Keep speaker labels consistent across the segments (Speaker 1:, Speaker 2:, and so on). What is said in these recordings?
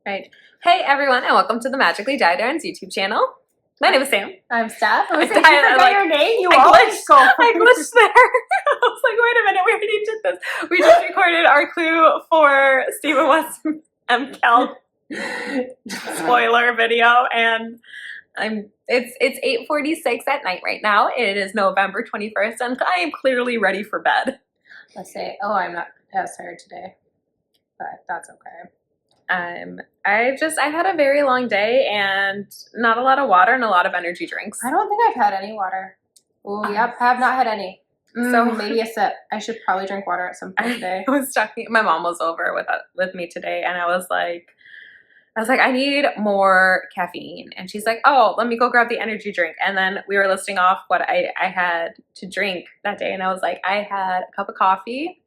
Speaker 1: Right. Hey everyone, and welcome to the Magically Diaderns YouTube channel. My name is Sam.
Speaker 2: I'm Steph. I was
Speaker 1: I
Speaker 2: like, you forgot your name? You
Speaker 1: I
Speaker 2: always go.
Speaker 1: I glitched there. I was like, wait a minute, we already did this. We just recorded our clue for Stephen West MCal spoiler video, and it's 8:46 at night right now. It is November 21st, and I am clearly ready for bed.
Speaker 2: Let's say, I'm not as tired today, but that's okay.
Speaker 1: I've had a very long day and not a lot of water and a lot of energy drinks.
Speaker 2: I don't think I've had any water. Oh, yep, have not had any. So maybe a sip. I should probably drink water at some point today.
Speaker 1: I was talking. My mom was over with me today, and I was like, I need more caffeine, and she's like, oh, let me go grab the energy drink. And then we were listing off what I had to drink that day, and I was like, I had a cup of coffee.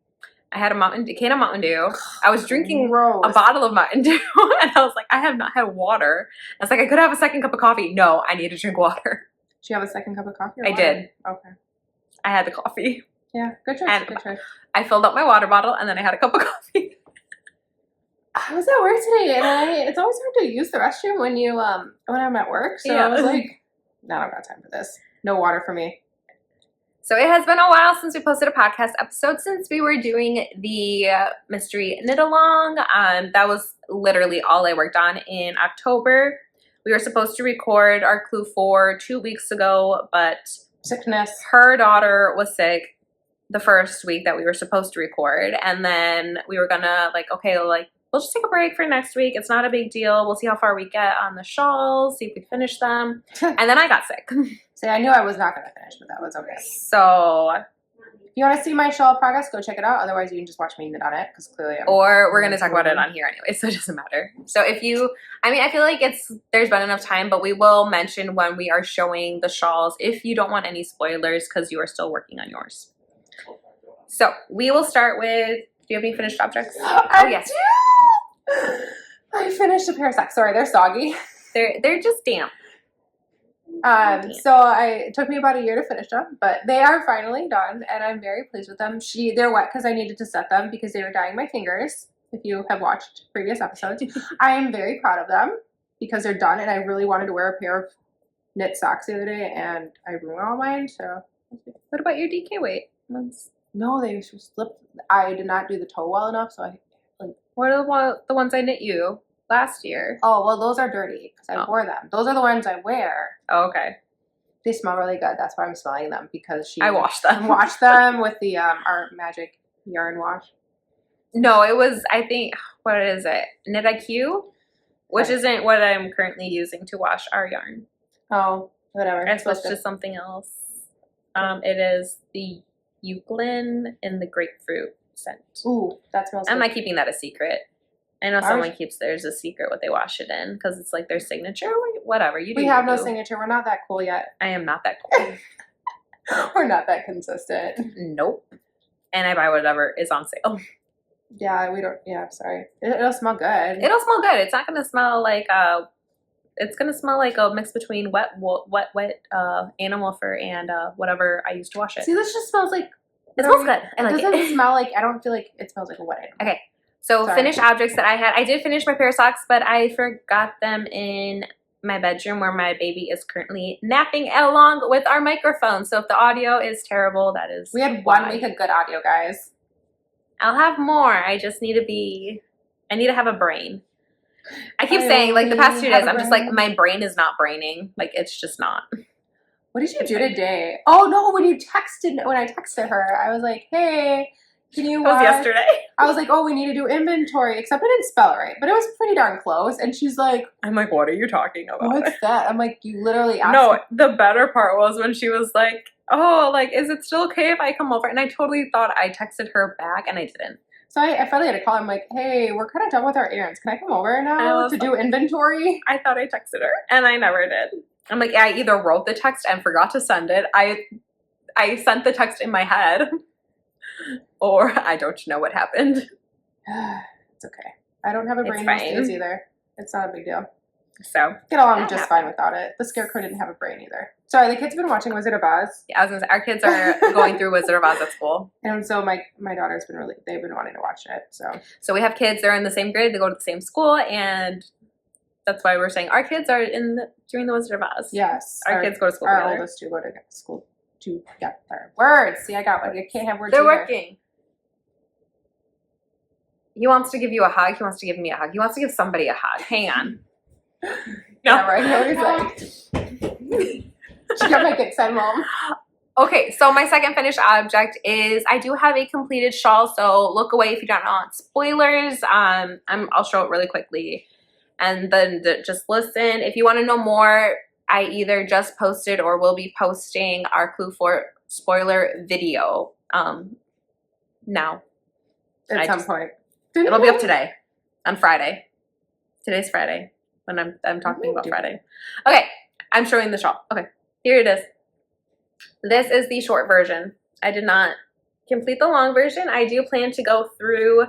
Speaker 1: I had a can of Mountain Dew. I was drinking a bottle of Mountain Dew, and I was like, I have not had water. I was like, I could have a second cup of coffee. No, I need to drink water.
Speaker 2: Did you have a second cup of coffee?
Speaker 1: I did.
Speaker 2: Okay.
Speaker 1: I had the coffee.
Speaker 2: Yeah, good choice.
Speaker 1: And
Speaker 2: good choice.
Speaker 1: I filled up my water bottle, and then I had a cup of coffee.
Speaker 2: I was at work today, and it's always hard to use the restroom when I'm at work. So I was like, no, I don't got time for this. No water for me.
Speaker 1: So it has been a while since we posted a podcast episode, since we were doing the mystery knit along. That was literally all I worked on in October. We were supposed to record our clue for 2 weeks ago, but
Speaker 2: sickness.
Speaker 1: Her daughter was sick the first week that we were supposed to record, and then we were gonna we'll just take a break for next week. It's not a big deal. We'll see how far we get on the shawls, see if we finish them. And then I got sick.
Speaker 2: See, I knew I was not going to finish, but that was okay.
Speaker 1: So
Speaker 2: if you want to see my shawl progress, go check it out. Otherwise, you can just watch me knit on it, because clearly
Speaker 1: or we're going to talk about it on here anyway, so it doesn't matter. So I feel like there's been enough time, but we will mention when we are showing the shawls if you don't want any spoilers, because you are still working on yours. So we will start with, do you have any finished objects?
Speaker 2: Yes. I finished a pair of socks. Sorry, they're soggy.
Speaker 1: They're just damp.
Speaker 2: So it took me about a year to finish them, but they are finally done, and I'm very pleased with them. They're wet because I needed to set them because they were dyeing my fingers. If you have watched previous episodes, I am very proud of them because they're done, and I really wanted to wear a pair of knit socks the other day, and I ruined all mine. So,
Speaker 1: what about your DK weight ones?
Speaker 2: No, they slipped. I did not do the toe well enough, so
Speaker 1: What are the ones I knit you last year?
Speaker 2: Oh, well, those are dirty because I wore them. Those are the ones I wear.
Speaker 1: Oh, okay.
Speaker 2: They smell really good. That's why I'm smelling them, because
Speaker 1: I washed them.
Speaker 2: Washed them with the our magic yarn wash.
Speaker 1: No, it was, I think, what is it? Knit IQ, which isn't what I'm currently using to wash our yarn.
Speaker 2: Oh, whatever.
Speaker 1: I switched to something else. It is the Eucalyptus in the grapefruit scent.
Speaker 2: Ooh, that smells good.
Speaker 1: I'm not keeping that a secret. I know someone keeps theirs a secret what they wash it in, because it's like their signature. Whatever.
Speaker 2: We have no signature. We're not that cool yet.
Speaker 1: I am not that cool.
Speaker 2: We're not that consistent.
Speaker 1: Nope. And I buy whatever is on sale.
Speaker 2: Yeah, we don't. Yeah, sorry. It'll smell good.
Speaker 1: It'll smell good. It's not going to smell like it's going to smell like a mix between wet animal fur and whatever I used to wash it.
Speaker 2: See, this just smells like...
Speaker 1: It smells good. I like it.
Speaker 2: Doesn't smell like... I don't feel like it smells like a wet animal.
Speaker 1: Okay. So finished objects that I had. I did finish my pair of socks, but I forgot them in my bedroom where my baby is currently napping along with our microphone. So if the audio is terrible, that is
Speaker 2: We had 1 week of good audio, guys.
Speaker 1: I'll have more. I just need to have a brain. I keep saying, like, the past 2 days, I'm just like, my brain is not braining. Like, it's just not.
Speaker 2: What did you do today? Oh, no, when I texted her, I was like, hey... Can you?
Speaker 1: That was yesterday.
Speaker 2: I was like, oh, we need to do inventory, except I didn't spell it right, but it was pretty darn close. And she's like,
Speaker 1: I'm like, what are you talking about?
Speaker 2: What's that? I'm like, you literally asked
Speaker 1: No,
Speaker 2: me.
Speaker 1: The better part was when she was like, oh, like, is it still okay if I come over? And I totally thought I texted her back, and I didn't.
Speaker 2: So I finally had to call. I'm like, hey, we're kind of done with our errands. Can I come over now to do inventory?
Speaker 1: I thought I texted her, and I never did. I'm like, I either wrote the text and forgot to send it. I sent the text in my head. Or I don't know what happened.
Speaker 2: It's okay. I don't have a brain these days either. It's not a big deal.
Speaker 1: So
Speaker 2: get along just fine without it. The Scarecrow didn't have a brain either. Sorry, the kids have been watching Wizard of Oz.
Speaker 1: Yeah, I was gonna say our kids are going through Wizard of Oz at school,
Speaker 2: and so my daughter's been they've been wanting to watch it.
Speaker 1: So we have kids. They're in the same grade. They go to the same school, and that's why we're saying our kids are doing the Wizard of Oz.
Speaker 2: Yes,
Speaker 1: our kids go to school.
Speaker 2: Our oldest two go to school together. Words. See, I got one. I can't have words.
Speaker 1: They're working. He wants to give you a hug. He wants to give me a hug. He wants to give somebody a hug. Hang on.
Speaker 2: No, yeah, right. I was like, she got my good son, Mom.
Speaker 1: Okay, so my second finished object is I do have a completed shawl. So look away if you don't want spoilers. I'll show it really quickly, and then just listen. If you want to know more, I either just posted or will be posting our Clue for spoiler video. Now.
Speaker 2: At some point.
Speaker 1: It'll be up today, on Friday. Today's Friday, when I'm talking about Friday. Okay, I'm showing the shawl. Okay, here it is. This is the short version. I did not complete the long version. I do plan to go through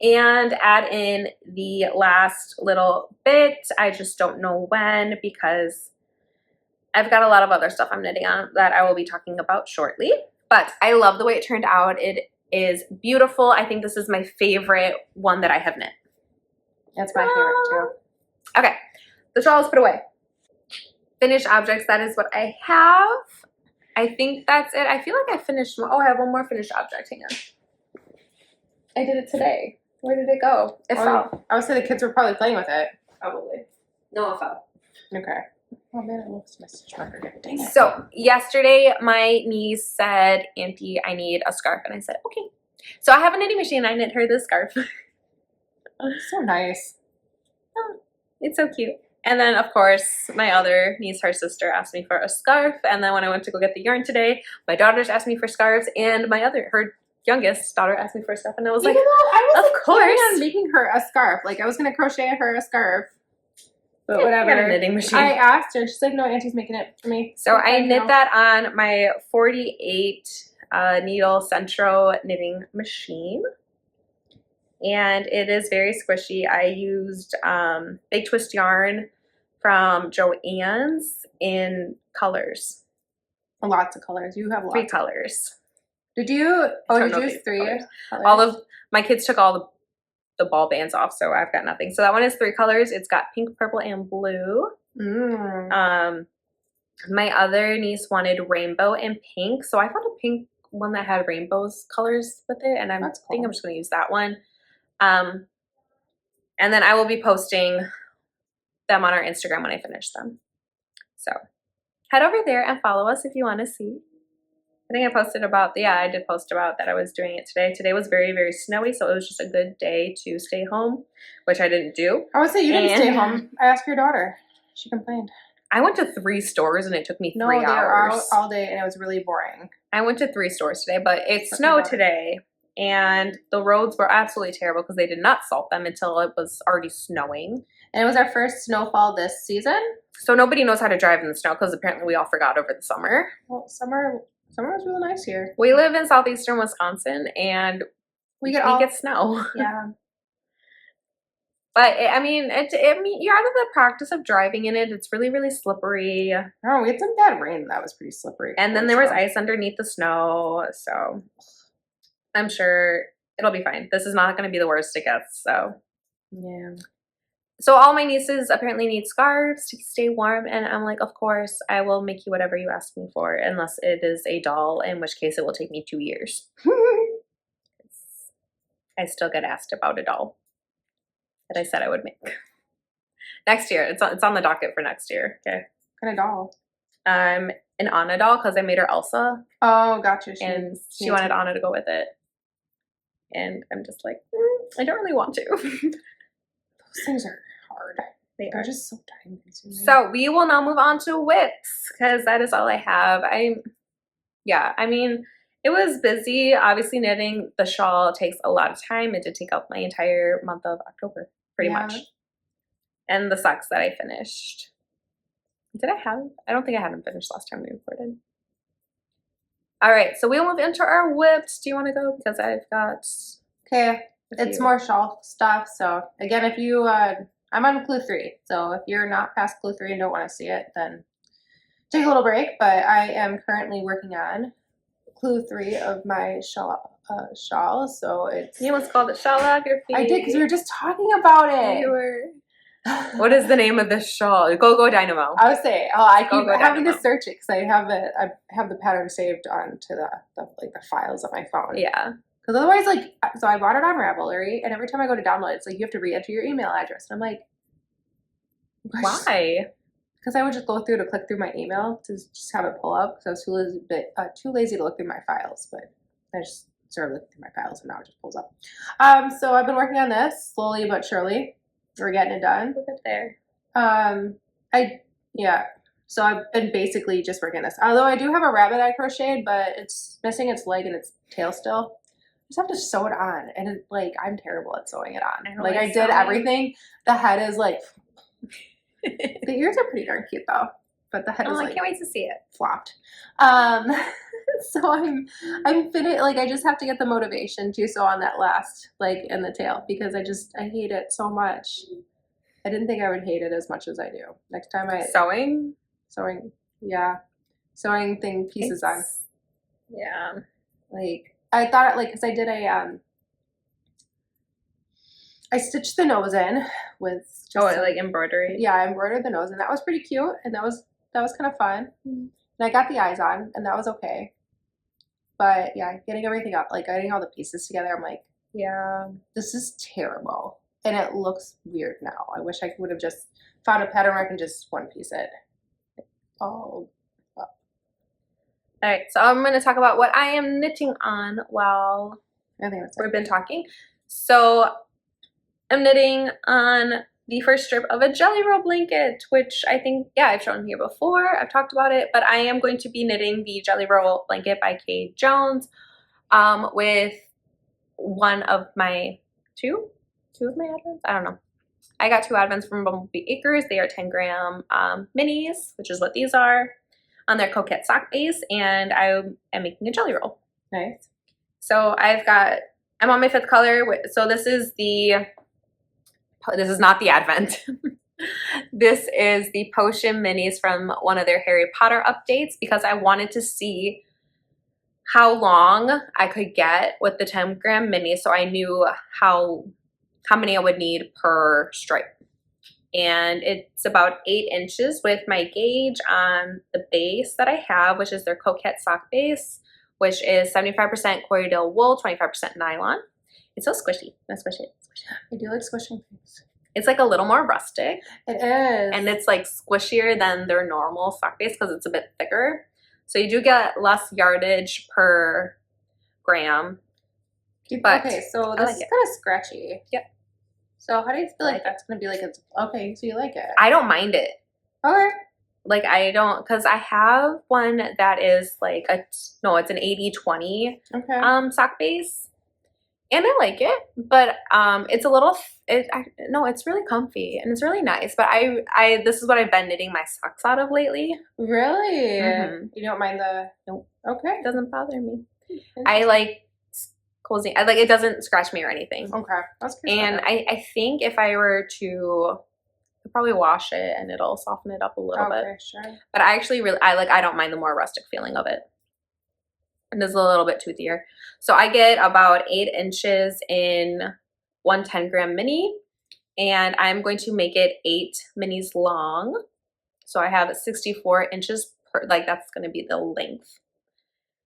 Speaker 1: and add in the last little bit. I just don't know when because I've got a lot of other stuff I'm knitting on that I will be talking about shortly. But I love the way it turned out. It is beautiful. I think this is my favorite one that I have knit.
Speaker 2: That's my favorite too.
Speaker 1: Okay, the shawl is put away. Finished objects, that is what I have. I think that's it. I feel like I finished, I have one more finished object. Hang on. I did it today. Where did it go? It fell.
Speaker 2: I would say the kids were probably playing with it.
Speaker 1: Probably. No, it fell.
Speaker 2: Okay. Oh man, it looks message marker. Dang it.
Speaker 1: So yesterday my niece said, Auntie, I need a scarf. And I said, okay. So I have a knitting machine. I knit her this scarf.
Speaker 2: Oh, so nice.
Speaker 1: Oh, it's so cute. And then, of course, my other niece, her sister, asked me for a scarf. And then when I went to go get the yarn today, my daughters asked me for scarves. And her youngest daughter asked me for a scarf. And I was like, of course.
Speaker 2: On making her a scarf. Like, I was going to crochet her a scarf. But whatever.
Speaker 1: I got a knitting machine.
Speaker 2: I asked her. She's like, no, Auntie's making it for me.
Speaker 1: So I knit that on my 48 needle Centro knitting machine. And it is very squishy. I used Big Twist yarn from Joann's in colors.
Speaker 2: Lots of colors. You have lots.
Speaker 1: 3 colors.
Speaker 2: Did you? Oh, did you use 3 colors?
Speaker 1: All of my kids took all the ball bands off, so I've got nothing. So that one is 3 colors. It's got pink, purple, and blue. My other niece wanted rainbow and pink, so I found a pink one that had rainbows colors with it, and I think I'm just going to use that one. And then I will be posting them on our Instagram when I finish them. So head over there and follow us if you want to see. I think I posted about, I did post about that I was doing it today. Today was very, very snowy, so it was just a good day to stay home, which I didn't do.
Speaker 2: I would say you didn't stay home. I asked your daughter. She complained.
Speaker 1: I went to 3 stores and it took me 3 hours.
Speaker 2: No, they were out all day and it was really boring.
Speaker 1: I went to 3 stores today, but it snowed today. And the roads were absolutely terrible because they did not salt them until it was already snowing.
Speaker 2: And it was our first snowfall this season.
Speaker 1: So nobody knows how to drive in the snow because apparently we all forgot over the summer.
Speaker 2: Well, summer was really nice here.
Speaker 1: We live in southeastern Wisconsin and we get snow.
Speaker 2: Yeah.
Speaker 1: But you're out of the practice of driving in it. It's really, really slippery.
Speaker 2: Oh, we had some bad rain. That was pretty slippery.
Speaker 1: And then there was ice underneath the snow. So I'm sure it'll be fine. This is not going to be the worst it gets. So
Speaker 2: yeah.
Speaker 1: So all my nieces apparently need scarves to stay warm. And I'm like, of course, I will make you whatever you ask me for. Unless it is a doll, in which case it will take me 2 years. I still get asked about a doll that I said I would make. Next year. It's on the docket for next year. Okay.
Speaker 2: What kind of doll?
Speaker 1: An Anna doll because I made her Elsa.
Speaker 2: Oh, gotcha.
Speaker 1: And she wanted Anna to go with it. And I'm just like, I don't really want to.
Speaker 2: Those things are hard. They're just so time consuming.
Speaker 1: So we will now move on to whips because that is all I have. It was busy. Obviously, knitting the shawl takes a lot of time. It did take up my entire month of October, pretty much. And the socks that I finished. I don't think I had them finished last time we recorded. All right, so we'll move into our whips. Do you want to go? Because I've got...
Speaker 2: Okay, it's more shawl stuff. So again, if you I'm on clue 3. So if you're not past clue 3 and don't want to see it, then take a little break. But I am currently working on clue 3 of my shawl. So it's.
Speaker 1: You almost called it shawlography.
Speaker 2: I did because we were just talking about it.
Speaker 1: You were. What is the name of this shawl? Go Dynamo.
Speaker 2: I would say, I keep
Speaker 1: Go
Speaker 2: having
Speaker 1: Dynamo.
Speaker 2: to search it because I have the pattern saved onto the files on my phone.
Speaker 1: Yeah.
Speaker 2: Because otherwise, so I bought it on Ravelry, and every time I go to download it, it's like you have to re-enter your email address. And I'm like,
Speaker 1: why?
Speaker 2: Because I would just go through to click through my email to just have it pull up. Because I was too lazy to look through my files, but I just started looking through my files, and now it just pulls up. So I've been working on this slowly but surely. We're getting it done.
Speaker 1: Look at there.
Speaker 2: So I've been basically just working this. Although I do have a rabbit I crocheted, but it's missing its leg and its tail still. I just have to sew it on, and I'm terrible at sewing it on. I did everything. The head is the ears are pretty darn cute though, but the head is
Speaker 1: I can't wait to see it.
Speaker 2: Flopped. So I'm finished. I just have to get the motivation to sew on that last leg and the tail because I hate it so much. I didn't think I would hate it as much as I do. Next time
Speaker 1: sewing,
Speaker 2: yeah, sewing pieces on.
Speaker 1: Yeah,
Speaker 2: I thought because I did I stitched the nose in with
Speaker 1: embroidery.
Speaker 2: Yeah, I embroidered the nose, and that was pretty cute, and that was kind of fun. And I got the eyes on, and that was okay. But yeah, getting everything up, getting all the pieces together, I'm like,
Speaker 1: yeah,
Speaker 2: this is terrible. And it looks weird now. I wish I would have just found a pattern where I can just one piece it all up.
Speaker 1: All right, so I'm going to talk about what I am knitting on while we've been talking. So I'm knitting on the first strip of a Jelly Roll blanket, which I think, I've shown here before. I've talked about it, but I am going to be knitting the Jelly Roll blanket by Kay Jones with one of my two of my advents. I don't know. I got 2 advents from Bumblebee Acres. They are 10-gram minis, which is what these are, on their coquette sock base, and I am making a jelly roll.
Speaker 2: Nice.
Speaker 1: So I'm on my 5th color. So this is not the advent. This is the Potion minis from one of their Harry Potter updates because I wanted to see how long I could get with the 10-gram mini, so I knew how many I would need per stripe. And it's about 8 inches with my gauge on the base that I have, which is their Coquette sock base, which is 75% Corriedale wool, 25% nylon. It's so squishy. I squish it.
Speaker 2: I do like squishing things.
Speaker 1: It's a little more rustic.
Speaker 2: It is.
Speaker 1: And it's squishier than their normal sock base because it's a bit thicker. So you do get less yardage per gram. But
Speaker 2: okay, so this is kind of scratchy.
Speaker 1: Yep.
Speaker 2: So how do you feel like that's going to be okay, so you like it?
Speaker 1: I don't mind it.
Speaker 2: Okay.
Speaker 1: I don't, because I have one that is it's an 80-20 sock base. And I like it, but it's a little, it's really comfy and it's really nice. But this is what I've been knitting my socks out of lately.
Speaker 2: Really?
Speaker 1: Mm-hmm.
Speaker 2: You don't mind
Speaker 1: Nope.
Speaker 2: Okay.
Speaker 1: It doesn't bother me. I like cozy. It doesn't scratch me or anything.
Speaker 2: Okay. That's good.
Speaker 1: And I think if I were to probably wash it and it'll soften it up a little bit.
Speaker 2: Sure.
Speaker 1: But I actually I don't mind the more rustic feeling of it. And it's a little bit toothier. So I get about 8 inches in one 10-gram mini, and I'm going to make it 8 minis long. So I have 64 inches per, that's going to be the length.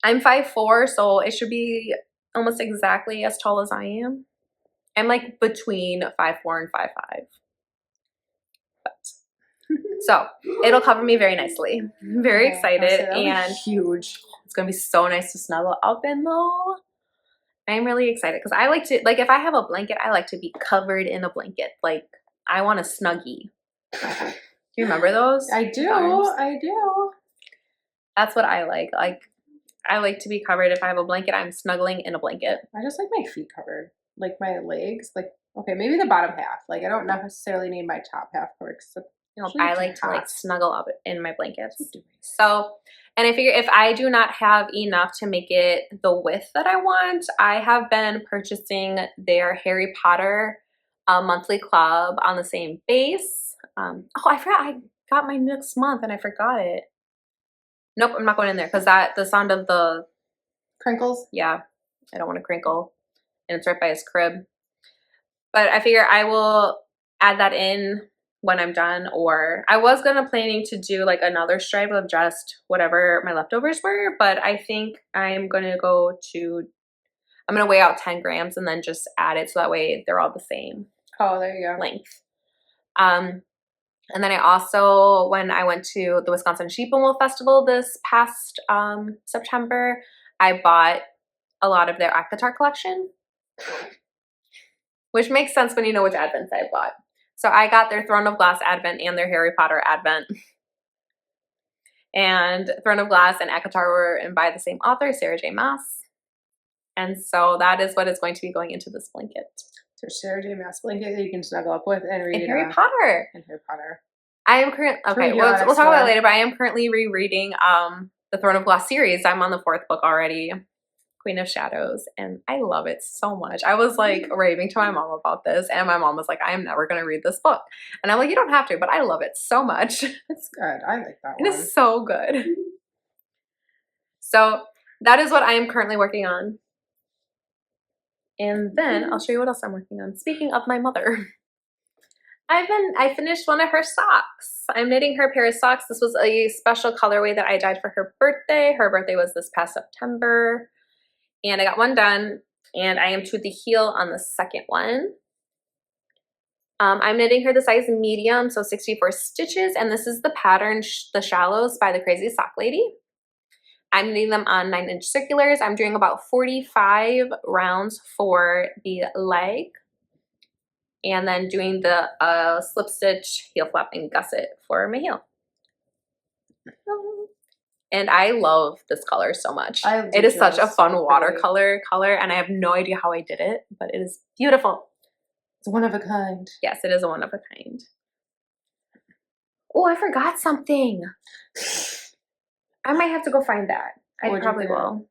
Speaker 1: I'm 5'4", so it should be almost exactly as tall as I am. I'm between 5'4" and 5'5". But so it'll cover me very nicely. I'm very excited, and
Speaker 2: huge.
Speaker 1: It's gonna be so nice to snuggle up in though. I'm really excited because I like to if I have a blanket, I like to be covered in a blanket. I want a snuggie. Do you remember those?
Speaker 2: I do. I do.
Speaker 1: That's what I like. I like to be covered. If I have a blanket, I'm snuggling in a blanket.
Speaker 2: I just like my feet covered. My legs. Okay, maybe the bottom half. I don't necessarily need my top half covered.
Speaker 1: I like to snuggle up in my blankets. So, and I figure if I do not have enough to make it the width that I want, I have been purchasing their Harry Potter a monthly club on the same base. Oh, I forgot I got my next month and I forgot it. Nope, I'm not going in there because the sound of the
Speaker 2: Crinkles?
Speaker 1: yeah, I don't want to crinkle. And it's right by his crib. But I figure I will add that in when I'm done, or I was planning to do like another stripe of just whatever my leftovers were, but I think I'm gonna weigh out 10 grams and then just add it so that way they're all the same
Speaker 2: Oh, there you go.
Speaker 1: length. And then I also, when I went to the Wisconsin Sheep and Wool Festival this past September, I bought a lot of their ACOTAR collection, which makes sense when you know which Advents I bought. So I got their Throne of Glass Advent and their Harry Potter Advent. And Throne of Glass and ACOTAR were in by the same author, Sarah J. Maas. And so that is what is going to be going into this blanket.
Speaker 2: So Sarah J. Maas blanket that you can snuggle up with and read.
Speaker 1: And Harry Potter.
Speaker 2: And Harry Potter.
Speaker 1: I am okay. We'll talk about it later. But I am currently rereading the Throne of Glass series. I'm on the 4th book already, Queen of Shadows, and I love it so much. I was like raving to my mom about this, and my mom was like, "I am never going to read this book," and I'm like, "You don't have to," but I love it so much.
Speaker 2: It's good. I like that
Speaker 1: one. It is so good. So that is what I am currently working on. And then I'll show you what else I'm working on. Speaking of my mother, I finished one of her socks. I'm knitting her pair of socks. This was a special colorway that I dyed for her birthday. Her birthday was this past September. And I got one done, and I am to the heel on the second one. I'm knitting her the size medium, so 64 stitches, and this is the pattern, The Shallows by the Crazy Sock Lady. I'm knitting them on 9-inch circulars. I'm doing about 45 rounds for the leg, and then doing the slip stitch, heel flap, and gusset for my heel. And I love this color so much. It is such a fun watercolor color, and I have no idea how I did it, but it is beautiful.
Speaker 2: It's one of a kind.
Speaker 1: Yes, it is a one of a kind. Oh, I forgot something. I might have to go find that. I probably will.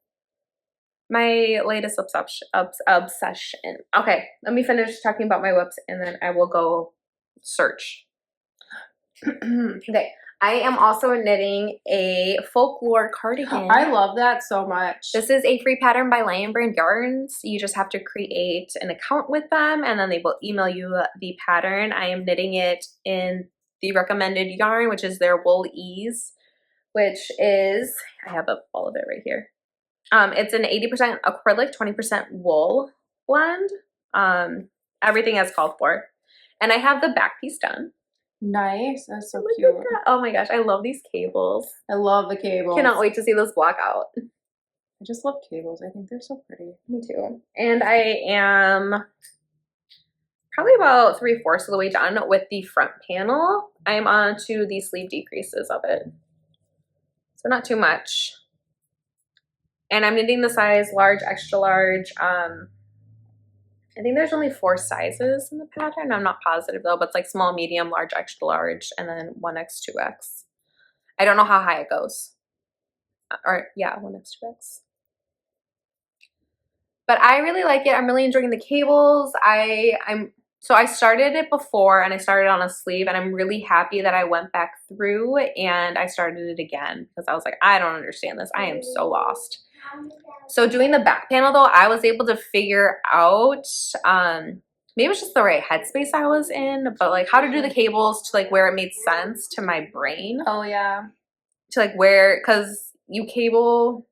Speaker 1: My latest obsession. Okay, let me finish talking about my whips, and then I will go search. Okay. I am also knitting a Folklore Cardigan.
Speaker 2: I love that so much.
Speaker 1: This is a free pattern by Lion Brand Yarns. You just have to create an account with them, and then they will email you the pattern. I am knitting it in the recommended yarn, which is their Wool Ease, which is, I have all of it right here. It's an 80% acrylic, 20% wool blend. Everything as called for. And I have the back piece done.
Speaker 2: Nice. That's so cute.
Speaker 1: Oh my gosh, I love these cables.
Speaker 2: I love the cables.
Speaker 1: Cannot wait to see those block out.
Speaker 2: I just love cables. I think they're so pretty.
Speaker 1: Me too. And I am probably about 3/4 of the way done with the front panel. I am on to the sleeve decreases of it. So not too much. And I'm knitting the size large, extra large. I think there's only 4 sizes in the pattern. I'm not positive though, but it's like small, medium, large, extra large, and then 1X, 2X. I don't know how high it goes. Or yeah, 1X, 2X. But I really like it. I'm really enjoying the cables. So I started it before, and I started on a sleeve, and I'm really happy that I went back through and I started it again because I was like, I don't understand this. I am so lost. So doing the back panel though, I was able to figure out, maybe it's just the right headspace I was in, but like how to do the cables to like where it made sense to my brain.
Speaker 2: Oh yeah.
Speaker 1: To like where, cause you cable.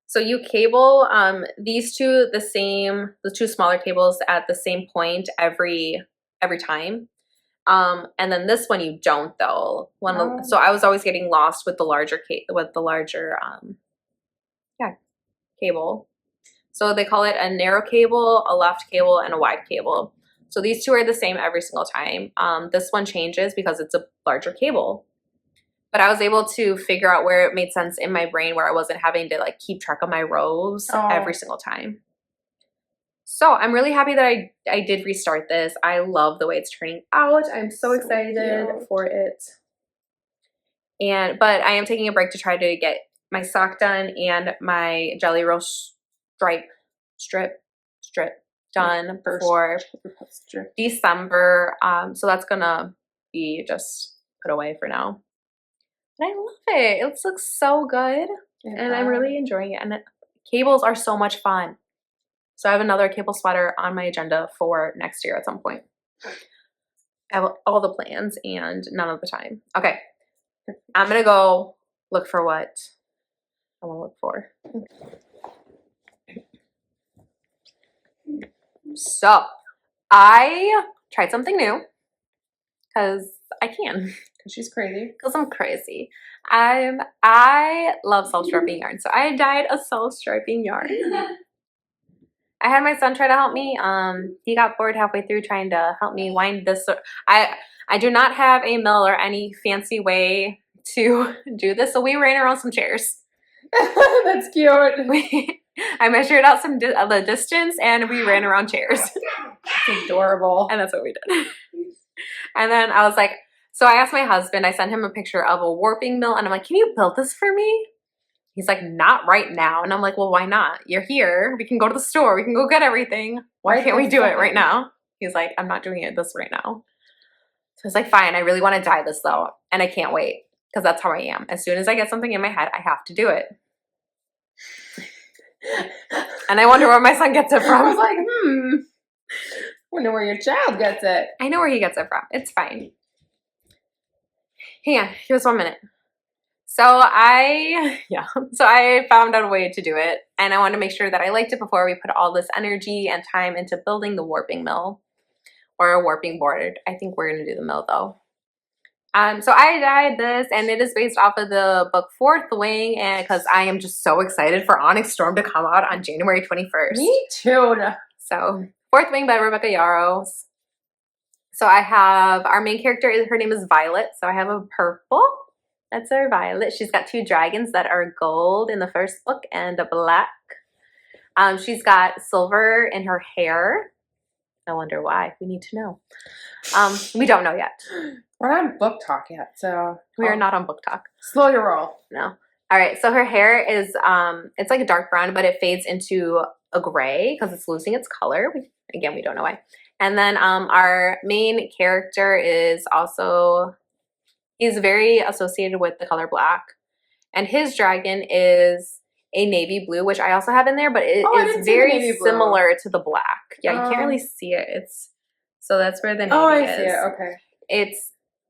Speaker 1: So you cable these two the two smaller cables at the same point every time. And then this one you don't though. So I was always getting lost with the larger cable. So they call it a narrow cable, a left cable, and a wide cable. So these two are the same every single time. This one changes because it's a larger cable. But I was able to figure out where it made sense in my brain where I wasn't having to like keep track of my rows every single time. So I'm really happy that I did restart this. I love the way it's turning out. I'm so excited for it. But I am taking a break to try to get my sock done and my Jelly Roll stripe strip done
Speaker 2: First
Speaker 1: for
Speaker 2: strip.
Speaker 1: December. So that's gonna be just put away for now. But I love it. It looks so good, and I'm really enjoying it. And cables are so much fun. So I have another cable sweater on my agenda for next year at some point. I have all the plans and none of the time. Okay, I'm gonna go look for what I want to look for. So I tried something new because I can.
Speaker 2: Because she's crazy.
Speaker 1: Because I'm crazy. I love self-striping yarn. So I dyed a self-striping yarn. I had my son try to help me. He got bored halfway through trying to help me wind this. I do not have a mill or any fancy way to do this, so we ran around some chairs.
Speaker 2: That's cute.
Speaker 1: I measured out the distance, and we ran around chairs.
Speaker 2: It's adorable.
Speaker 1: And that's what we did. And then I was like, so I asked my husband, I sent him a picture of a warping mill, and I'm like, can you build this for me? He's like, not right now. And I'm like, well, why not? You're here. We can go to the store. We can go get everything. Why can't we do it right now? He's like, I'm not doing it this right now. So I was like, fine. I really want to dye this though. And I can't wait because that's how I am. As soon as I get something in my head, I have to do it. And I wonder where my son gets it from.
Speaker 2: I was like, wonder where your child gets it.
Speaker 1: I know where he gets it from. It's fine. Hang on. Give us 1 minute. So I found out a way to do it, and I wanted to make sure that I liked it before we put all this energy and time into building the warping mill or a warping board. I think we're going to do the mill though. So I dyed this, and it is based off of the book Fourth Wing, and because I am just so excited for Onyx Storm to come out on January 21st.
Speaker 2: Me too.
Speaker 1: So Fourth Wing by Rebecca Yarros. So I have our main character, her name is Violet. So I have a purple. That's our Violet. She's got 2 dragons that are gold in the first book and a black. She's got silver in her hair. I wonder why. We need to know. We don't know yet.
Speaker 2: We're not on book talk yet, so
Speaker 1: we are not on book talk.
Speaker 2: Slow your roll.
Speaker 1: No. All right. So her hair is it's like a dark brown, but it fades into a gray because it's losing its color. Again, we don't know why. And then our main character is also, he's very associated with the color black. And his dragon is a navy blue, which I also have in there, but it is very similar to the black. Yeah, you can't really see it. So that's where the navy is.
Speaker 2: Oh, I see it. Okay.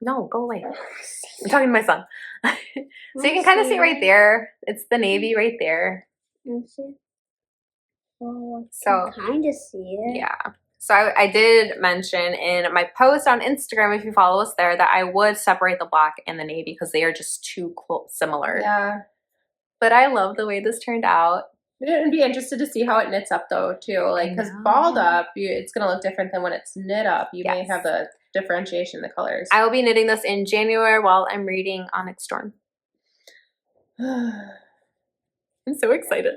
Speaker 1: No, go away. I'm talking to my son. So you can kind of see it right there. It's the navy right there.
Speaker 3: So kind of see it.
Speaker 1: Yeah. So I did mention in my post on Instagram, if you follow us there, that I would separate the black and the navy because they are just too similar.
Speaker 2: Yeah.
Speaker 1: But I love the way this turned out.
Speaker 2: I'd be interested to see how it knits up though too. Like, because balled up, it's going to look different than when it's knit up. You may have the differentiation in the colors.
Speaker 1: I will be knitting this in January while I'm reading Onyx Storm. I'm so excited.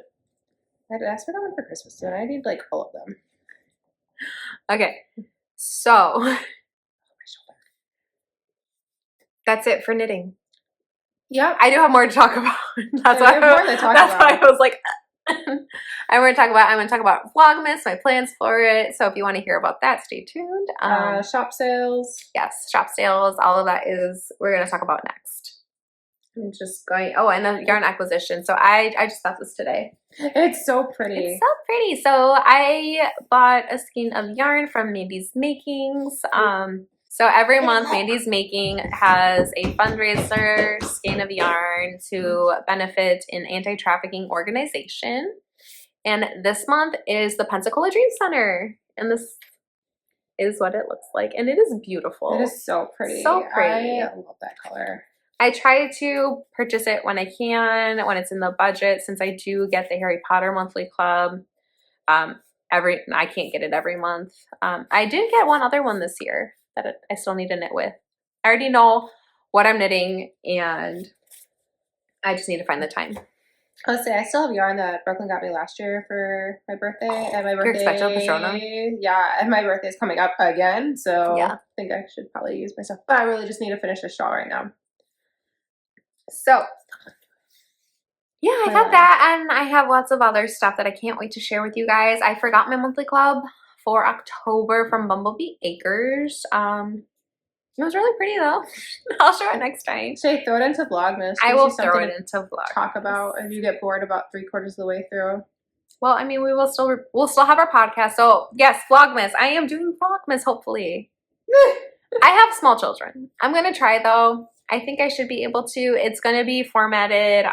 Speaker 2: I'd ask for that one for Christmas too, and I need like all of them.
Speaker 1: Okay, so that's it for knitting.
Speaker 2: Yep.
Speaker 1: I do have more to talk about. That's why I was like, I'm going to talk about Vlogmas, my plans for it. So if you want to hear about that, stay tuned.
Speaker 2: Shop sales.
Speaker 1: Yes, shop sales. All of that we're going to talk about next. I'm just going, and the yarn acquisition. So I just got this today.
Speaker 2: It's so pretty.
Speaker 1: It's so pretty. So I bought a skein of yarn from Mandis Making. So every month, Mandis Making has a fundraiser skein of yarn to benefit an anti-trafficking organization. And this month is the Pensacola Dream Center. And this is what it looks like. And it is beautiful.
Speaker 2: It is so pretty.
Speaker 1: So pretty.
Speaker 2: I love that color.
Speaker 1: I try to purchase it when I can, when it's in the budget, since I do get the Harry Potter monthly club. I can't get it every month. I did get one other one this year that I still need to knit with. I already know what I'm knitting, and I just need to find the time.
Speaker 2: I still have yarn that Brooklyn got me last year for my birthday. And my birthday,
Speaker 1: your special Patrona?
Speaker 2: Yeah, and my birthday is coming up again, so
Speaker 1: yeah.
Speaker 2: I think I should probably use my stuff. But I really just need to finish this shawl right now.
Speaker 1: So Yeah, I got that, and I have lots of other stuff that I can't wait to share with you guys. I forgot my monthly club for October from Bumblebee Acres. It was really pretty though. I'll show it next time.
Speaker 2: Say, throw it into Vlogmas.
Speaker 1: I will throw it into Vlogmas.
Speaker 2: Talk about if you get bored about 3/4 of the way through.
Speaker 1: Well, I mean, we'll still have our podcast. So yes, Vlogmas. I am doing Vlogmas. Hopefully, I have small children. I'm gonna try though. I think I should be able to. It's gonna be formatted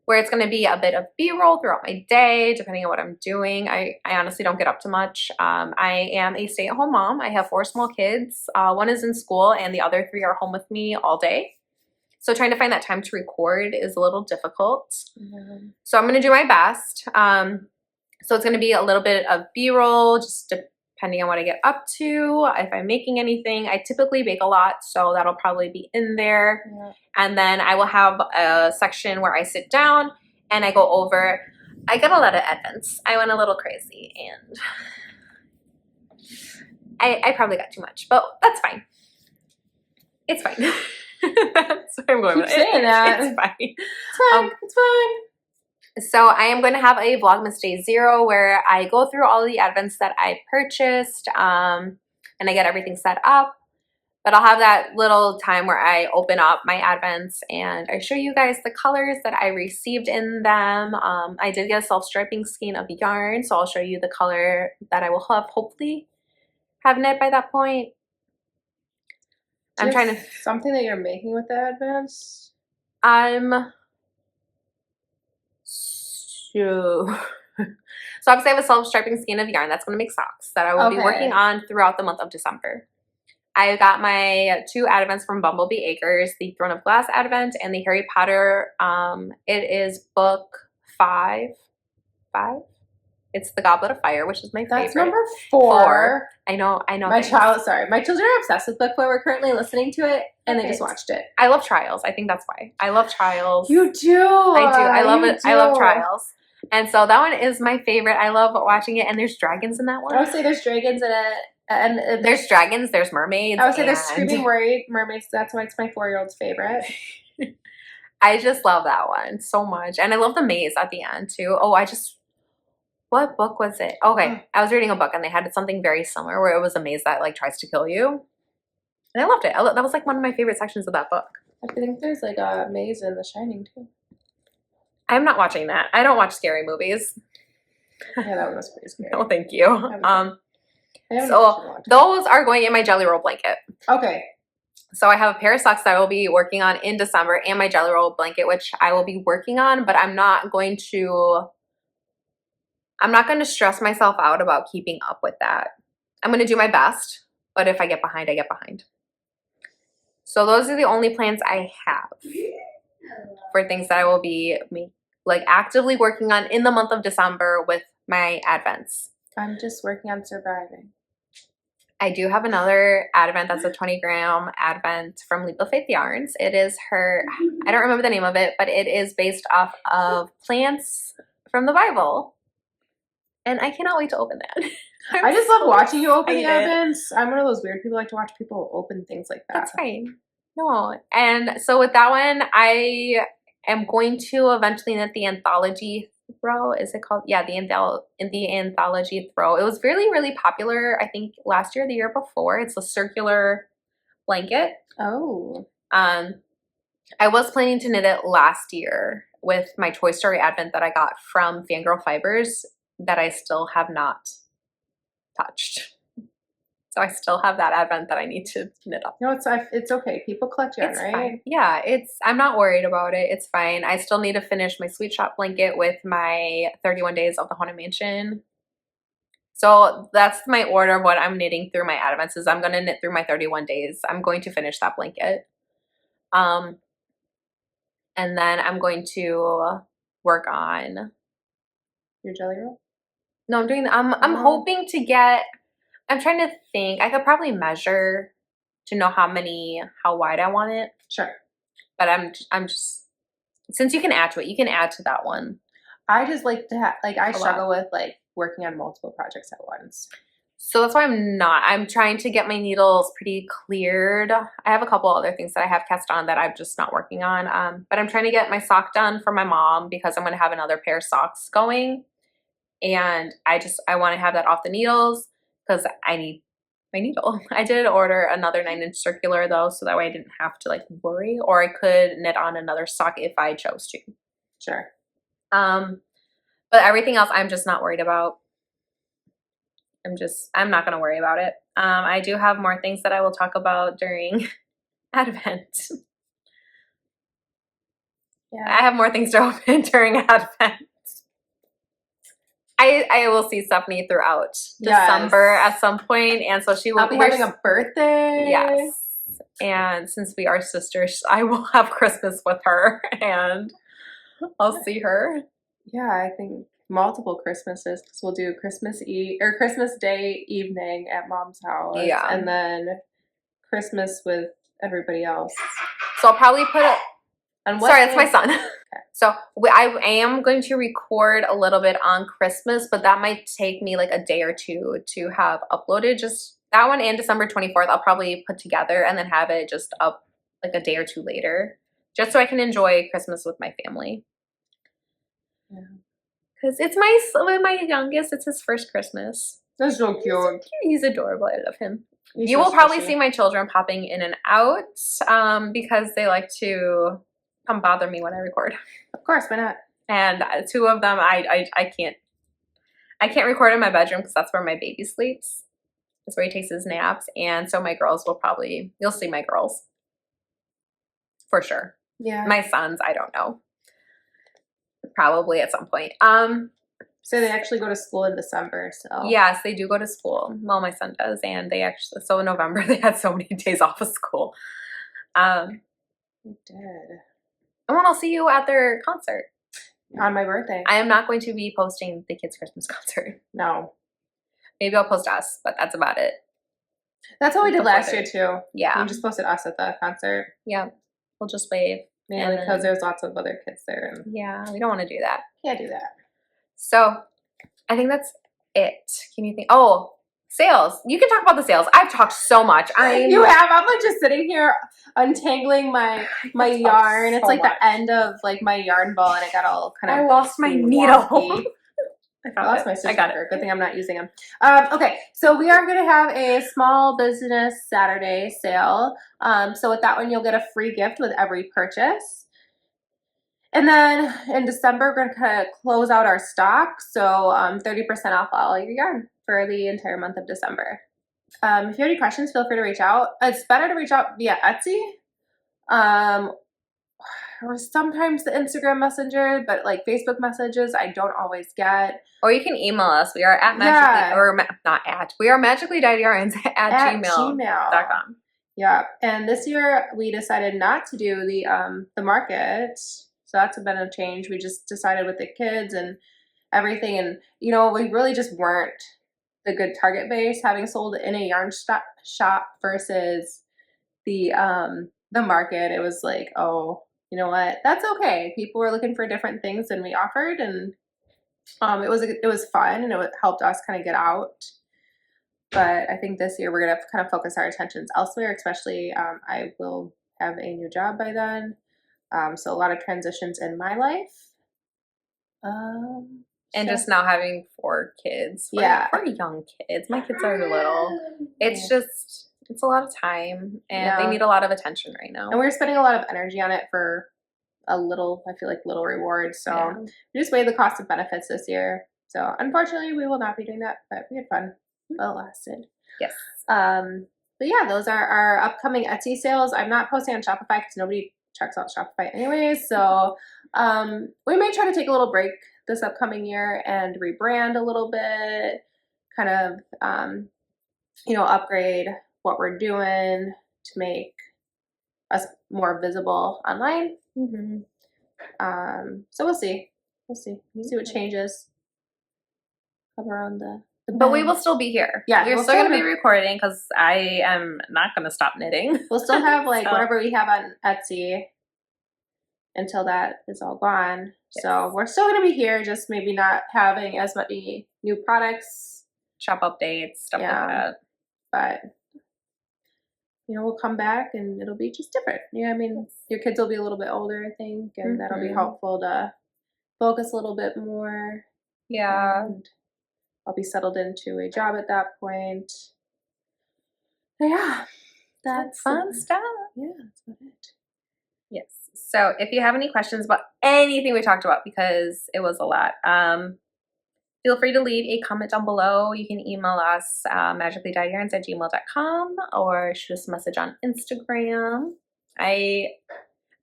Speaker 1: where it's going to be a bit of B-roll throughout my day, depending on what I'm doing. I honestly don't get up to much. I am a stay-at-home mom. I have 4 small kids. One is in school, and the other 3 are home with me all day. So trying to find that time to record is a little difficult. Mm-hmm. So I'm going to do my best. So it's going to be a little bit of B-roll, just depending on what I get up to. If I'm making anything, I typically bake a lot, so that'll probably be in there. Yeah. And then I will have a section where I sit down and I go over. I got a lot of Advents. I went a little crazy, and I probably got too much, but that's fine. It's fine. That's what I'm going with.
Speaker 2: Saying that.
Speaker 1: It's fine.
Speaker 2: It's fine. It's fine.
Speaker 1: So I am going to have a Vlogmas Day 0 where I go through all of the Advents that I purchased, and I get everything set up. But I'll have that little time where I open up my Advents and I show you guys the colors that I received in them. I did get a self-striping skein of yarn, so I'll show you the color that I will have hopefully have knit by that point. I'm trying to...
Speaker 2: Something that you're making with the Advents?
Speaker 1: So obviously I have a self-striping skein of yarn that's going to make socks that I will be working on throughout the month of December. I got my 2 Advents from Bumblebee Acres, the Throne of Glass Advent and the Harry Potter. It is book 5. It's the Goblet of Fire, which is my favorite.
Speaker 2: That's number 4.
Speaker 1: I know.
Speaker 2: My children are obsessed with book 4. We're currently listening to it, and they just watched it.
Speaker 1: I love Trials. I think that's why. I love Trials.
Speaker 2: You do.
Speaker 1: I do. I love it. I love Trials. And so that one is my favorite. I love watching it, and there's dragons in that one.
Speaker 2: I would say there's dragons in it. And
Speaker 1: there's dragons, there's mermaids.
Speaker 2: I would say there's screaming mermaids. That's why it's my 4-year-old's favorite.
Speaker 1: I just love that one so much. And I love the maze at the end too. What book was it? Okay, I was reading a book and they had something very similar where it was a maze that like tries to kill you. And I loved it. That was like one of my favorite sections of that book.
Speaker 2: I think there's like a maze in The Shining too.
Speaker 1: I'm not watching that. I don't watch scary movies.
Speaker 2: Yeah, that one was pretty scary.
Speaker 1: No, thank you. So those are going in my Jelly Roll blanket. Okay. So I have a pair of socks that I will be working on in December and my Jelly Roll blanket, which I will be working on, but I'm not going to stress myself out about keeping up with that. I'm going to do my best, but if I get behind, I get behind. So those are the only plans I have for things that I will be like actively working on in the month of December with my Advents.
Speaker 2: I'm just working on surviving.
Speaker 1: I do have another Advent that's a 20-gram Advent from Leap of Faith Yarns. It is her, I don't remember the name of it, but it is based off of plants from the Bible. And I cannot wait to open that.
Speaker 2: I just love watching you open the Advents. I'm one of those weird people who like to watch people open things like that.
Speaker 1: That's fine. No. And so with that one, I am going to eventually knit the anthology throw. Is it called? Yeah, the anthology throw. It was really, really popular, I think, last year, the year before. It's a circular blanket.
Speaker 2: Oh.
Speaker 1: I was planning to knit it last year with my Toy Story Advent that I got from Fangirl Fibers that I still have not touched. So I still have that Advent that I need to knit up.
Speaker 2: No, it's okay. People collect yarn, right?
Speaker 1: Fine. Yeah, I'm not worried about it. It's fine. I still need to finish my Sweet Shop blanket with my 31 Days of the Haunted Mansion. So that's my order of what I'm knitting through my Advents is I'm going to knit through my 31 days. I'm going to finish that blanket. And then I'm going to work on
Speaker 2: your Jelly Roll?
Speaker 1: No, I'm doing I'm hoping to get, I'm trying to think. I could probably measure to know how wide I want it.
Speaker 2: Sure.
Speaker 1: But I'm just, since you can add to it, you can add to that one.
Speaker 2: I just like to have, I struggle with like working on multiple projects at once.
Speaker 1: So that's why I'm trying to get my needles pretty cleared. I have a couple other things that I have cast on that I'm just not working on. But I'm trying to get my sock done for my mom because I'm going to have another pair of socks going. And I want to have that off the needles because I need my needle. I did order another 9-inch circular though, so that way I didn't have to like worry, or I could knit on another sock if I chose to.
Speaker 2: Sure.
Speaker 1: But everything else I'm just not worried about. I'm not going to worry about it. I do have more things that I will talk about during Advent.
Speaker 2: Yeah.
Speaker 1: I have more things to open during Advent. I will see Stephanie throughout December at some point, and so she will
Speaker 2: I'll be having a birthday.
Speaker 1: Yes. And since we are sisters, I will have Christmas with her, and I'll see her.
Speaker 2: Yeah, I think multiple Christmases because we'll do Christmas Eve or Christmas Day evening at Mom's house.
Speaker 1: Yeah.
Speaker 2: And then Christmas with everybody else.
Speaker 1: So I'll probably put it. Sorry, that's my son.
Speaker 2: Okay.
Speaker 1: So I am going to record a little bit on Christmas, but that might take me like a day or two to have uploaded. Just that one and December 24th, I'll probably put together and then have it just up like a day or two later, just so I can enjoy Christmas with my family.
Speaker 2: Yeah.
Speaker 1: Because it's my youngest. It's his first Christmas.
Speaker 2: That's so cute.
Speaker 1: He's adorable. I love him.
Speaker 2: He's
Speaker 1: You
Speaker 2: so
Speaker 1: will probably
Speaker 2: squishy.
Speaker 1: see my children popping in and out because they like to come bother me when I record.
Speaker 2: Of course, why not?
Speaker 1: And two of them, I can't record in my bedroom because that's where my baby sleeps. That's where he takes his naps. And so my girls you'll see my girls for sure.
Speaker 2: Yeah.
Speaker 1: My sons, I don't know. Probably at some point.
Speaker 2: So they actually go to school in December, so.
Speaker 1: Yes, they do go to school. Well, my son does. And so in November, they had so many days off of school.
Speaker 2: They did.
Speaker 1: And then I'll see you at their concert.
Speaker 2: On my birthday.
Speaker 1: I am not going to be posting the kids' Christmas concert.
Speaker 2: No.
Speaker 1: Maybe I'll post us, but that's about it.
Speaker 2: That's what we did last year, too.
Speaker 1: Yeah.
Speaker 2: We just posted us at the concert.
Speaker 1: Yeah. We'll just wave.
Speaker 2: Mainly because there's lots of other kids there. And
Speaker 1: Yeah, we don't want to do that.
Speaker 2: can't do that.
Speaker 1: So I think that's it. Can you think? Oh, sales. You can talk about the sales. I've talked so much.
Speaker 2: You have. I'm like just sitting here untangling my yarn. It's like the end of like my yarn ball, and it got all kind of.
Speaker 1: I lost my needle.
Speaker 2: I lost my
Speaker 1: I got it.
Speaker 2: Good thing I'm not using them. Okay, so we are going to have a small business Saturday sale. So with that one, you'll get a free gift with every purchase. And then in December, we're going to kind of close out our stock. So 30% off all your yarn for the entire month of December. If you have any questions, feel free to reach out. It's better to reach out via Etsy. Or sometimes the Instagram Messenger, but like Facebook messages, I don't always get.
Speaker 1: Or you can email us. We are at we are magically.yarns at gmail.com.
Speaker 2: Yeah, and this year we decided not to do the market, so that's been a change. We just decided with the kids and everything, and we really just weren't the good target base, having sold in a yarn shop versus the market. It was like, oh, you know what? That's okay. People were looking for different things than we offered, and it was fun, and it helped us kind of get out. But I think this year we're gonna kind of focus our attentions elsewhere. Especially, I will have a new job by then, so a lot of transitions in my life.
Speaker 1: And just now having 4 kids. For young kids. My kids are little. It's just. It's a lot of time, and they need a lot of attention right now.
Speaker 2: And we're spending a lot of energy on it for I feel like little reward. So we just weighed the cost of benefits this year. So unfortunately, we will not be doing that, but we had fun. Well, it lasted.
Speaker 1: Yes.
Speaker 2: But yeah, those are our upcoming Etsy sales. I'm not posting on Shopify because nobody checks out Shopify anyways. So we may try to take a little break this upcoming year and rebrand a little bit, kind of, upgrade what we're doing to make us more visible online. Mm-hmm. So we'll see. We'll see what changes come around the
Speaker 1: but we will still be here.
Speaker 2: Yeah,
Speaker 1: we're still going to be recording because I am not going to stop knitting.
Speaker 2: We'll still have whatever we have on Etsy until that is all gone. Yes. So we're still going to be here, just maybe not having as many new products.
Speaker 1: shop updates, stuff like
Speaker 2: Yeah.
Speaker 1: that.
Speaker 2: But we'll come back and it'll be just different. I mean, your kids will be a little bit older, I think, and that'll be helpful to focus a little bit more.
Speaker 1: Yeah.
Speaker 2: And I'll be settled into a job at that point. But yeah, that's
Speaker 1: fun stuff.
Speaker 2: Yeah, that's about it.
Speaker 1: Yes. So if you have any questions about anything we talked about, because it was a lot, feel free to leave a comment down below. You can email us magicallydyederns@gmail.com or shoot us a message on Instagram. I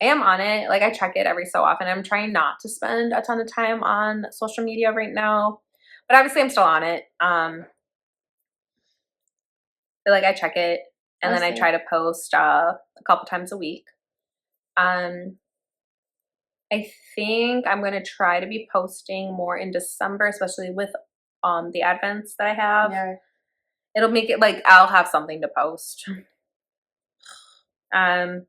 Speaker 1: am on it. Like, I check it every so often. I'm trying not to spend a ton of time on social media right now, but obviously I'm still on it. But like, I check it and then I try to post a couple times a week. I think I'm going to try to be posting more in December, especially with the advents that I have.
Speaker 2: Yeah.
Speaker 1: It'll make it like I'll have something to post. Back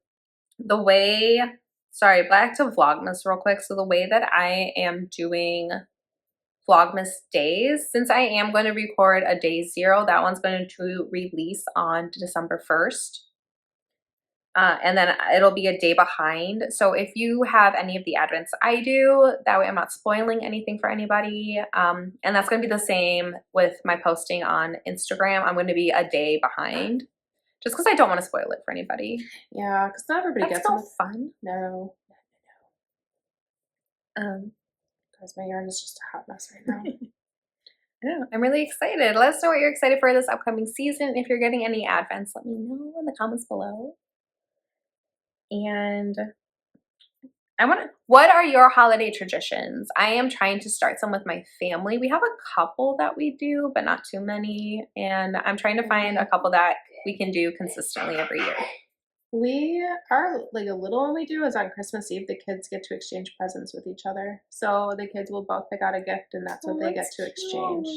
Speaker 1: to Vlogmas real quick. So the way that I am doing Vlogmas days, since I am going to record a day 0, that one's going to release on December 1st. And then it'll be a day behind. So if you have any of the advents I do, that way I'm not spoiling anything for anybody. And that's going to be the same with my posting on Instagram. I'm going to be a day behind just because I don't want to spoil it for anybody.
Speaker 2: Yeah, because not everybody
Speaker 1: That's
Speaker 2: gets
Speaker 1: no
Speaker 2: it.
Speaker 1: fun.
Speaker 2: No. Because my yarn is just a hot mess right now.
Speaker 1: Yeah, I'm really excited. Let us know what you're excited for this upcoming season. If you're getting any advents, let me know in the comments below. And what are your holiday traditions? I am trying to start some with my family. We have a couple that we do, but not too many. And I'm trying to find a couple that we can do consistently every year.
Speaker 2: We are like a little one we do is on Christmas Eve, the kids get to exchange presents with each other. So the kids will both pick out a gift and that's what they get to exchange.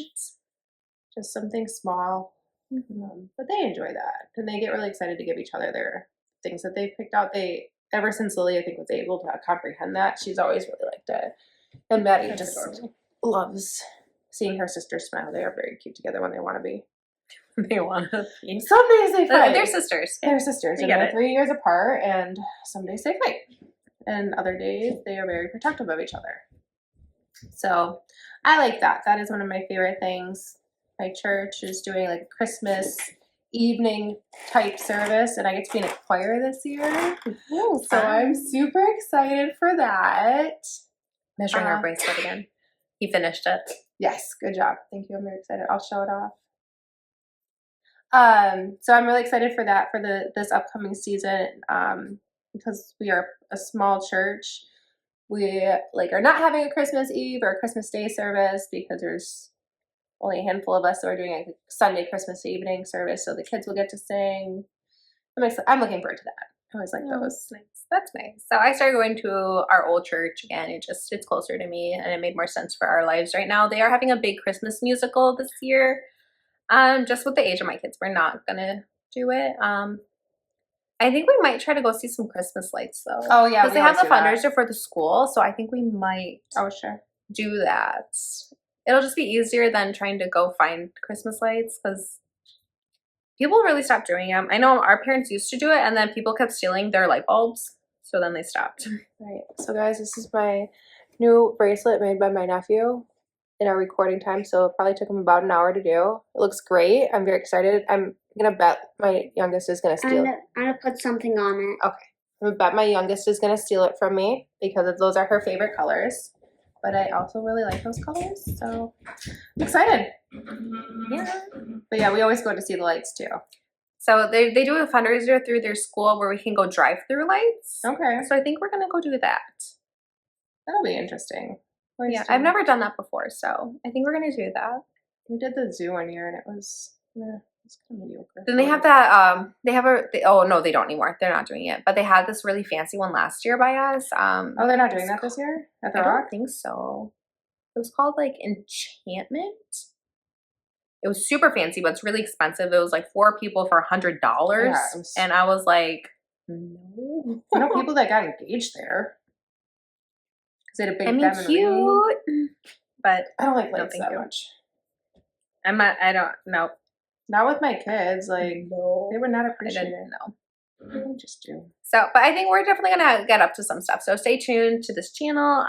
Speaker 2: Just something small. But they enjoy that. And they get really excited to give each other their things that they picked out. Ever since Lily, I think, was able to comprehend that, she's always really liked it. And Maddie just loves seeing her sisters smile. They are very cute together when they want to be.
Speaker 1: They want to be.
Speaker 2: Some days they fight.
Speaker 1: They're sisters.
Speaker 2: They're sisters. And they're 3 years apart, and some days they fight. And other days they are very protective of each other. So I like that. That is one of my favorite things. My church is doing like a Christmas evening type service, and I get to be in a choir this year.
Speaker 1: Ooh,
Speaker 2: so I'm super excited for that.
Speaker 1: Measuring our bracelet again. He finished it.
Speaker 2: Yes, good job. Thank you. I'm very excited. I'll show it off. So I'm really excited for that for this upcoming season. Because we are a small church. We are not having a Christmas Eve or a Christmas Day service because there's only a handful of us, so we're doing a Sunday Christmas evening service, so the kids will get to sing. I'm looking forward to that. I always like those.
Speaker 1: Nice. That's nice. So I started going to our old church again. It's closer to me, and it made more sense for our lives right now. They are having a big Christmas musical this year. Just with the age of my kids, we're not gonna do it. I think we might try to go see some Christmas lights though.
Speaker 2: Oh yeah,
Speaker 1: because they have the fundraiser for the school, so I think we might.
Speaker 2: Oh sure.
Speaker 1: Do that. It'll just be easier than trying to go find Christmas lights because people really stopped doing them. I know our parents used to do it, and then people kept stealing their light bulbs, so then they stopped.
Speaker 2: Right. So guys, this is my new bracelet made by my nephew in our recording time, so it probably took him about an hour to do. It looks great. I'm very excited. I'm gonna bet my youngest is gonna steal it.
Speaker 3: I'm gonna put something on it.
Speaker 2: Okay. I'm gonna bet my youngest is gonna steal it from me because those are her favorite colors. But I also really like those colors, so I'm excited.
Speaker 1: Yeah.
Speaker 2: But yeah, we always go to see the lights too.
Speaker 1: So they do a fundraiser through their school where we can go drive through lights.
Speaker 2: Okay.
Speaker 1: So I think we're gonna go do that.
Speaker 2: That'll be interesting.
Speaker 1: Yeah, I've never done that before, so I think we're gonna do that.
Speaker 2: We did the zoo one year and it was kind of mediocre.
Speaker 1: Then they have that. Oh no, they don't anymore. They're not doing it. But they had this really fancy one last year by us.
Speaker 2: Oh, they're not doing that this year at the
Speaker 1: I
Speaker 2: Rock?
Speaker 1: don't think so. It was called like Enchantment. It was super fancy, but it's really expensive. It was like 4 people for $100, and I was like, no.
Speaker 2: I know people that got engaged there because they had a big.
Speaker 1: I mean, cute, but
Speaker 2: I don't like lights that much.
Speaker 1: I don't know.
Speaker 2: Not with my kids. Like,
Speaker 1: No.
Speaker 2: they would not
Speaker 1: I
Speaker 2: appreciate
Speaker 1: didn't
Speaker 2: it.
Speaker 1: know.
Speaker 2: They just do.
Speaker 1: So, but I think we're definitely gonna get up to some stuff. So stay tuned to this channel.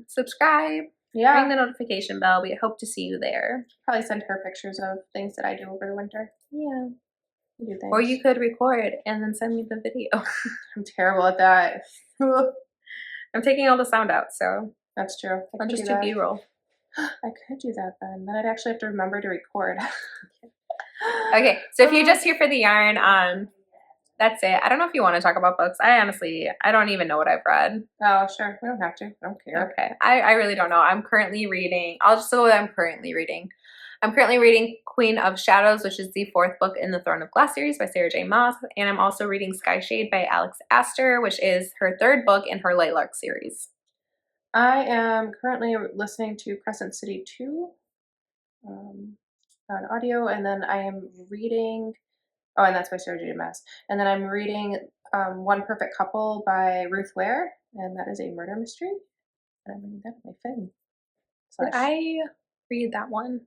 Speaker 1: Subscribe.
Speaker 2: Yeah.
Speaker 1: Ring the notification bell. We hope to see you there.
Speaker 2: Probably send her pictures of things that I do over the winter.
Speaker 1: Yeah.
Speaker 2: I do things.
Speaker 1: Or you could record and then send me the video.
Speaker 2: I'm terrible at that.
Speaker 1: I'm taking all the sound out, so
Speaker 2: That's true.
Speaker 1: I'll just do B-roll.
Speaker 2: I could do that then. Then I'd actually have to remember to record.
Speaker 1: Okay, so if you're just here for the yarn, that's it. I don't know if you want to talk about books. I don't even know what I've read.
Speaker 2: Oh, sure. We don't have to. I don't care.
Speaker 1: Okay, I really don't know. I'm currently reading. I'll just go with what I'm currently reading. I'm currently reading Queen of Shadows, which is the 4th book in the Throne of Glass series by Sarah J. Maas, and I'm also reading Sky Shade by Alex Astor, which is her 3rd book in her Lightlark series.
Speaker 2: I am currently listening to Crescent City 2 on audio, and then I am reading, and that's by Sarah J. Maas. And then I'm reading One Perfect Couple by Ruth Ware, and that is a murder mystery. And I'm reading that with my Finn.
Speaker 1: Did I read that one?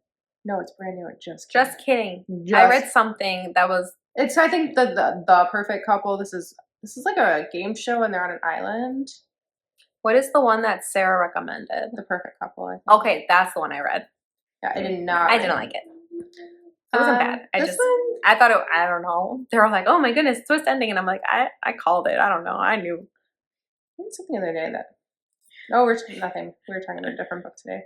Speaker 2: No, it's brand new. Just
Speaker 1: kidding. I read something that was.
Speaker 2: It's, I think, the Perfect Couple. This is like a game show, and they're on an island.
Speaker 1: What is the one that Sarah recommended?
Speaker 2: The Perfect Couple, I think.
Speaker 1: Okay, that's the one I read.
Speaker 2: Yeah, I did not.
Speaker 1: I didn't like it. It wasn't bad.
Speaker 2: I
Speaker 1: thought it, I don't know. They were like, oh my goodness, twist ending. And I'm like, I called it. I don't know. I knew.
Speaker 2: I did something the other day that. Oh, nothing. We were talking about a different book today.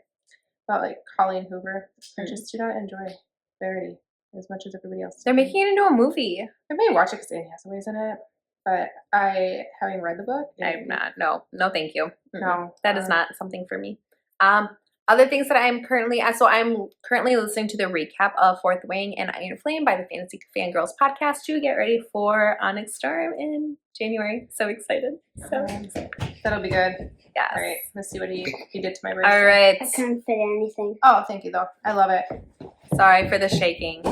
Speaker 2: About like Colleen Hoover. I just do not enjoy Verity as much as everybody else.
Speaker 1: They're making it into a movie.
Speaker 2: I may watch it because Anne Hathaway's in it. But having read the book.
Speaker 1: I'm not. No, thank you.
Speaker 2: No.
Speaker 1: That is not something for me. Other things that I'm currently listening to the recap of Fourth Wing and Iron Flame by the Fantasy Fangirls podcast to get ready for Onyx Storm in January. So excited. So
Speaker 2: that'll be good.
Speaker 1: Yes.
Speaker 2: All right. Let's see what he did to my wrist.
Speaker 1: All right.
Speaker 3: I can't fit anything.
Speaker 2: Oh, thank you though. I love it.
Speaker 1: Sorry for the shaking.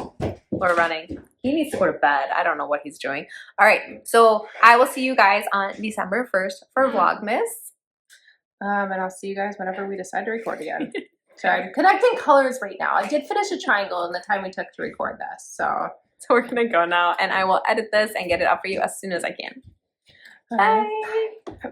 Speaker 1: We're running. He needs to go to bed. I don't know what he's doing. All right. So I will see you guys on December 1st for Vlogmas.
Speaker 2: And I'll see you guys whenever we decide to record again. So I'm connecting colors right now. I did finish a triangle in the time we took to record this. So
Speaker 1: we're going to go now, and I will edit this and get it up for you as soon as I can. Bye.